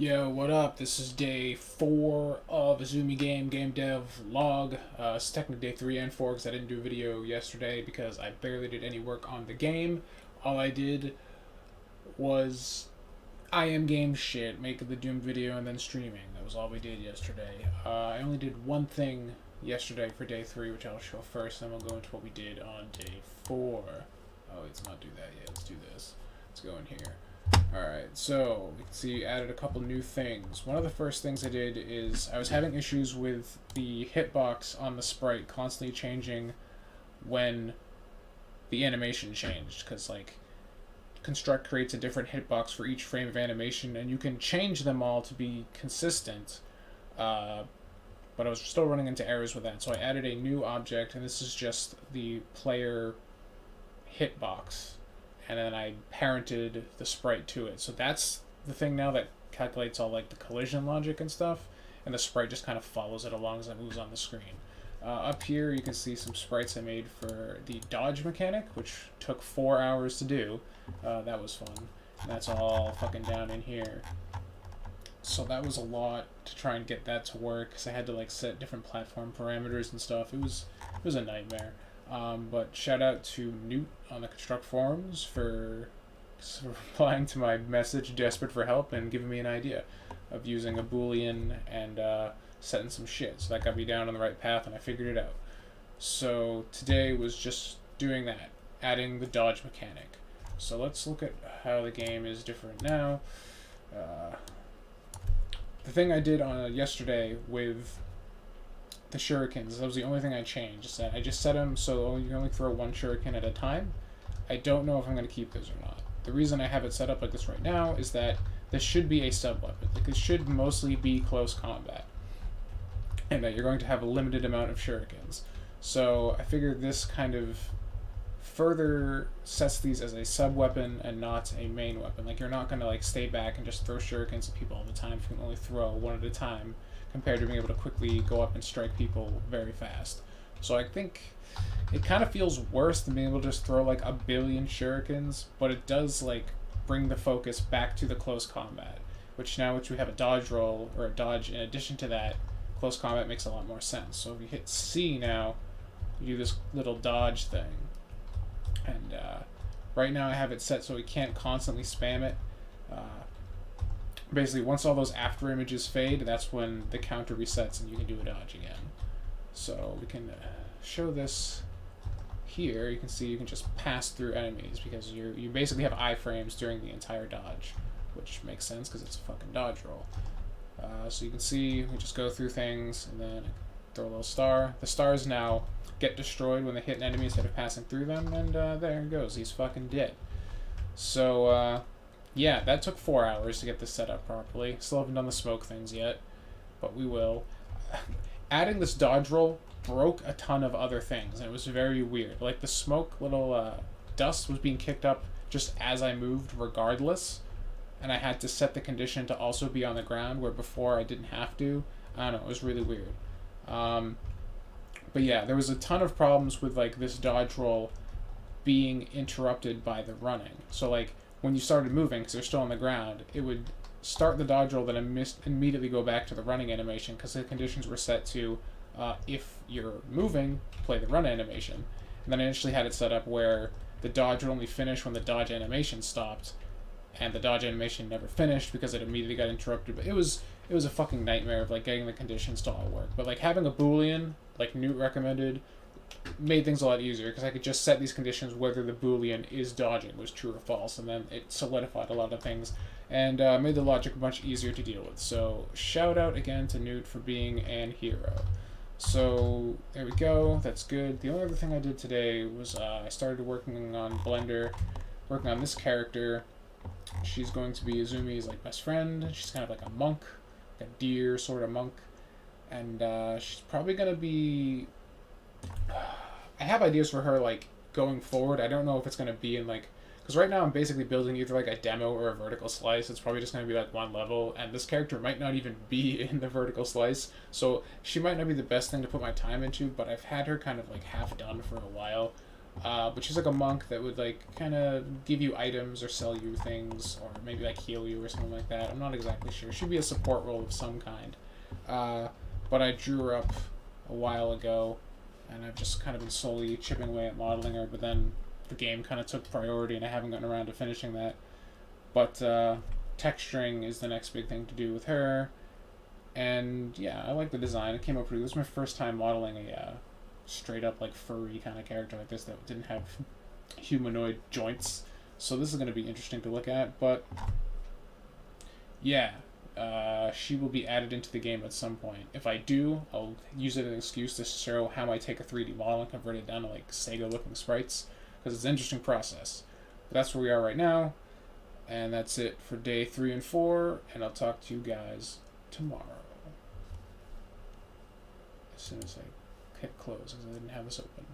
Yo, what up? This is day 4 of Azumi Game Dev Log. It's technically day 3 and 4 because I didn't do a video yesterday because I barely did any work on the game. All I did was I am game shit, making the Doom video and then streaming. That was all we did yesterday. I only did one thing yesterday for day 3, which I'll show first, then we'll go into what we did on day 4. Oh, let's not do that yet. Let's do this. Let's go in here. Alright, so we can see added a couple new things. One of the first things I did is I was having issues with the hitbox on the sprite constantly changing when the animation changed, because like Construct creates a different hitbox for each frame of animation, and you can change them all to be consistent, but I was still running into errors with that, so I added a new object, and this is just the player hitbox, and then I parented the sprite to it. So that's the thing now that calculates all like the collision logic and stuff, and the sprite just kind of follows it along as it moves on the screen. Up here you can see some sprites I made for the dodge mechanic, which took 4 hours to do. That was fun. And that's all fucking down in here. So that was a lot to try and get that to work, because I had to like set different platform parameters and stuff. It was a nightmare. But shout out to Newt on the Construct forums for replying to my message, desperate for help, and giving me an idea of using a boolean and setting some shit. So that got me down on the right path, and I figured it out. So today was just doing that, adding the dodge mechanic. So let's look at how the game is different now. The thing I did on yesterday with the shurikens, that was the only thing I changed. Is that I just set them so you can only throw one shuriken at a time. I don't know if I'm going to keep those or not. The reason I have it set up like this right now is that this should be a sub-weapon. Like, this should mostly be close combat, and that you're going to have a limited amount of shurikens. So I figured this kind of further sets these as a sub-weapon and not a main weapon. Like, you're not going to like stay back and just throw shurikens at people all the time if you can only throw one at a time, compared to being able to quickly go up and strike people very fast. So I think it kind of feels worse than being able to just throw like a billion shurikens, but it does like bring the focus back to the close combat, which we have a dodge roll, or a dodge in addition to that, close combat makes a lot more sense. So if you hit C now, you do this little dodge thing, and right now I have it set so we can't constantly spam it. Basically, once all those after images fade, that's when the counter resets and you can do a dodge again. So we can show this here. You can see you can just pass through enemies because you basically have iframes during the entire dodge, which makes sense because it's a fucking dodge roll. So you can see we just go through things and then throw a little star. The stars now get destroyed when they hit an enemy instead of passing through them, and there it goes. He's fucking dead. So yeah, that took 4 hours to get this set up properly. Still haven't done the smoke things yet, but we will. Adding this dodge roll broke a ton of other things, and it was very weird. Like, the smoke little dust was being kicked up just as I moved regardless, and I had to set the condition to also be on the ground, where before I didn't have to. I don't know, it was really weird. But yeah, there was a ton of problems with like this dodge roll being interrupted by the running. So like, when you started moving, because they're still on the ground, it would start the dodge roll, then immediately go back to the running animation, because the conditions were set to, if you're moving, play the run animation. And then I initially had it set up where the dodge would only finish when the dodge animation stopped, and the dodge animation never finished because it immediately got interrupted. But it was a fucking nightmare of like getting the conditions to all work. But like having a boolean, like Newt recommended, made things a lot easier, because I could just set these conditions whether the boolean is dodging was true or false, and then it solidified a lot of things and made the logic much easier to deal with. So shout out again to Newt for being an hero. So there we go, that's good. The only other thing I did today was I started working on Blender, working on this character. She's going to be Izumi's like best friend. She's kind of like a monk, like a deer sort of monk, and she's probably gonna be. I have ideas for her like going forward. I don't know if it's gonna be in like, because right now I'm basically building either like a demo or a vertical slice. It's probably just gonna be like one level, and this character might not even be in the vertical slice, so she might not be the best thing to put my time into. But I've had her kind of like half done for a while. But she's like a monk that would like kind of give you items or sell you things or maybe like heal you or something like that. I'm not exactly sure. She'd be a support role of some kind. But I drew her up a while ago, and I've just kind of been slowly chipping away at modeling her. But then the game kind of took priority, and I haven't gotten around to finishing that. But texturing is the next big thing to do with her. And yeah, I like the design. It came out pretty. This was my first time modeling a straight up like furry kind of character like this that didn't have humanoid joints. So this is going to be interesting to look at. But yeah, she will be added into the game at some point. If I do, I'll use it as an excuse to show how I take a 3D model and convert it down to like Sega looking sprites, because it's an interesting process. But that's where we are right now, and that's it for day 3 and 4, and I'll talk to you guys tomorrow. As soon as I hit close, because I didn't have this open.